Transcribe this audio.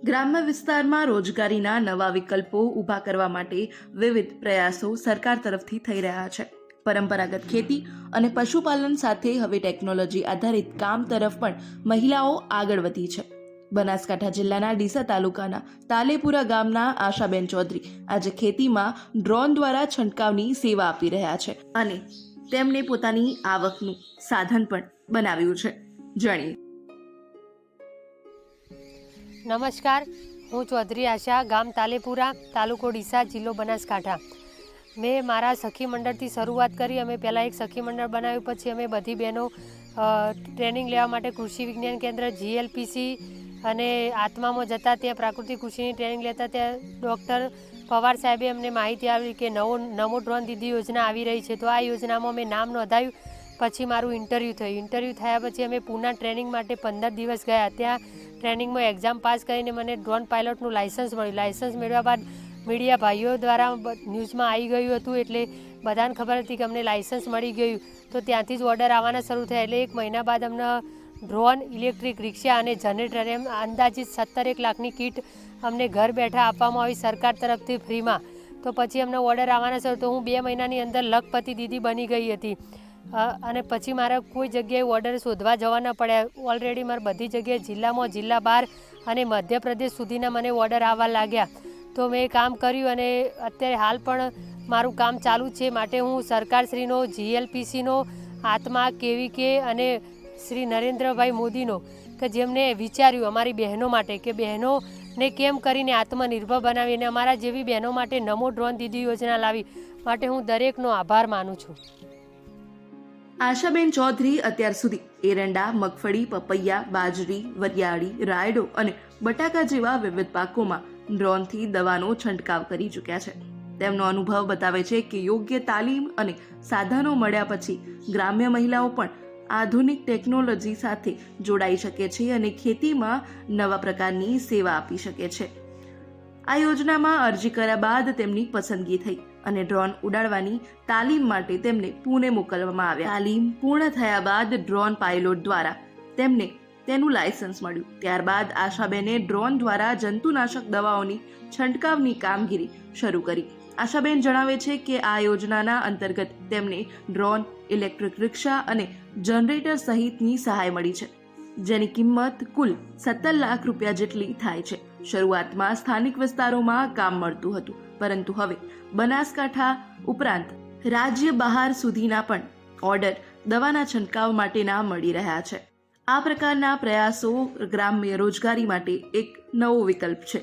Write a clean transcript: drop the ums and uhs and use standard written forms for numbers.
ગ્રામ્ય વિસ્તારમાં રોજગારીના નવા વિકલ્પો ઊભા કરવા માટે વિવિધ પ્રયાસો સરકાર તરફથી થઈ રહ્યા છે। પરંપરાગત ખેતી અને પશુપાલન સાથે હવે ટેકનોલોજી આધારિત કામ તરફ પણ મહિલાઓ આગળ વધી છે। બનાસકાંઠા જિલ્લાના ડીસા તાલુકાના તાલેપુરા ગામના આશાબેન ચૌધરી આજે ખેતીમાં ડ્રોન દ્વારા છંટકાવની સેવા આપી રહ્યા છે અને તેમને પોતાની આવકનું સાધન પણ બનાવ્યું છે। જાણીએ। નમસ્કાર, હું ચૌધરી આશા, ગામ તાલેપુરા, તાલુકો ડીસા, જિલ્લો બનાસકાંઠા। મેં મારા સખી મંડળથી શરૂઆત કરી। અમે પહેલાં એક સખી મંડળ બનાવ્યું, પછી અમે બધી બહેનો ટ્રેનિંગ લેવા માટે કૃષિ વિજ્ઞાન કેન્દ્ર GLPC અને આત્મામાં જતા, ત્યાં પ્રાકૃતિક કૃષિની ટ્રેનિંગ લેતા। ત્યાં ડૉક્ટર પવાર સાહેબે અમને માહિતી આપી કે નમો ડ્રોન દીદી યોજના આવી રહી છે। તો આ યોજનામાં મેં નામ નોંધાયું। પછી મારું ઇન્ટરવ્યૂ થયું। ઇન્ટરવ્યૂ થયા પછી અમે પૂના ટ્રેનિંગ માટે 15 દિવસ ગયા। ત્યાં ટ્રેનિંગમાં એક્ઝામ પાસ કરીને મને ડ્રોન પાયલોટનું લાઇસન્સ મળ્યું। લાઇસન્સ મેળવ્યા બાદ મીડિયા ભાઈઓ દ્વારા ન્યૂઝમાં આવી ગયું હતું, એટલે બધાને ખબર હતી કે અમને લાઇસન્સ મળી ગયું। તો ત્યાંથી જ ઓર્ડર આવવાના શરૂ થયા। એટલે 1 મહિના બાદ અમને ડ્રોન, ઇલેક્ટ્રિક રિક્ષા અને જનરેટર એમ અંદાજિત 17 લાખની કીટ અમને ઘર બેઠા આપવામાં આવી સરકાર તરફથી ફ્રીમાં। તો પછી અમને ઓર્ડર આવવાના શરૂ। તો હું 2 મહિનાની અંદર લખપતિ દીદી બની ગઈ હતી અને પછી મારે કોઈ જગ્યાએ ઓર્ડર શોધવા જવા ન પડ્યા। ઓલરેડી મારે બધી જગ્યાએ જિલ્લામાં, જિલ્લા બહાર અને મધ્યપ્રદેશ સુધીના મને ઓર્ડર આવવા લાગ્યા। તો મેં કામ કર્યું અને અત્યારે હાલ પણ મારું કામ ચાલુ છે। માટે હું સરકારશ્રીનો, GLPCનો, આત્મા, KVK અને શ્રી નરેન્દ્રભાઈ મોદીનો, કે જેમને વિચાર્યું અમારી બહેનો માટે કે બહેનોને કેમ કરીને આત્મનિર્ભર બનાવી અને અમારા જેવી બહેનો માટે નમો ડ્રોન દીદી યોજના લાવી, માટે હું દરેકનો આભાર માનું છું। આશાબેન ચૌધરી અત્યાર સુધી એરંડા, મગફળી, પપૈયા, બાજરી, વરિયાળી, રાયડો અને બટાકા જેવા વિવિધ પાકોમાં ડ્રોનથી દવાનો છંટકાવ કરી ચૂક્યા છે। તેમનો અનુભવ બતાવે છે કે યોગ્ય તાલીમ અને સાધનો મળ્યા પછી ગ્રામ્ય મહિલાઓ પણ આધુનિક ટેકનોલોજી સાથે જોડાઈ શકે છે અને ખેતીમાં નવા પ્રકારની સેવા આપી શકે છે। આ યોજનામાં અરજી કર્યા બાદ તેમની પસંદગી થઈ અને ડ્રોન ઉડાડવાની તાલીમ માટે તેમને પુણે મોકલવામાં આવ્યા। તાલીમ પૂર્ણ થયા બાદ ડ્રોન પાયલોટ દ્વારા તેમને તેનું લાયસન્સ મળ્યું। ત્યારબાદ આશાબેને ડ્રોન દ્વારા જંતુનાશક દવાઓની છંટકાવની કામગીરી શરૂ કરી। આશાબેન જણાવે છે કે આ યોજનાના અંતર્ગત તેમને ડ્રોન, ઇલેક્ટ્રિક રિક્ષા અને જનરેટર સહિતની સહાય મળી છે, જેની કિંમત કુલ 17 લાખ રૂપિયા જેટલી થાય છે। શરૂઆતમાં સ્થાનિક વિસ્તારોમાં કામ મળતું હતું, પરંતુ હવે બનાસકાંઠા ઉપરાંત રાજ્ય બહાર સુધીના પણ ઓર્ડર દવાના છંટકાવ માટેના મળી રહ્યા છે। આ પ્રકારના પ્રયાસો ગ્રામ્ય રોજગારી માટે એક નવો વિકલ્પ છે।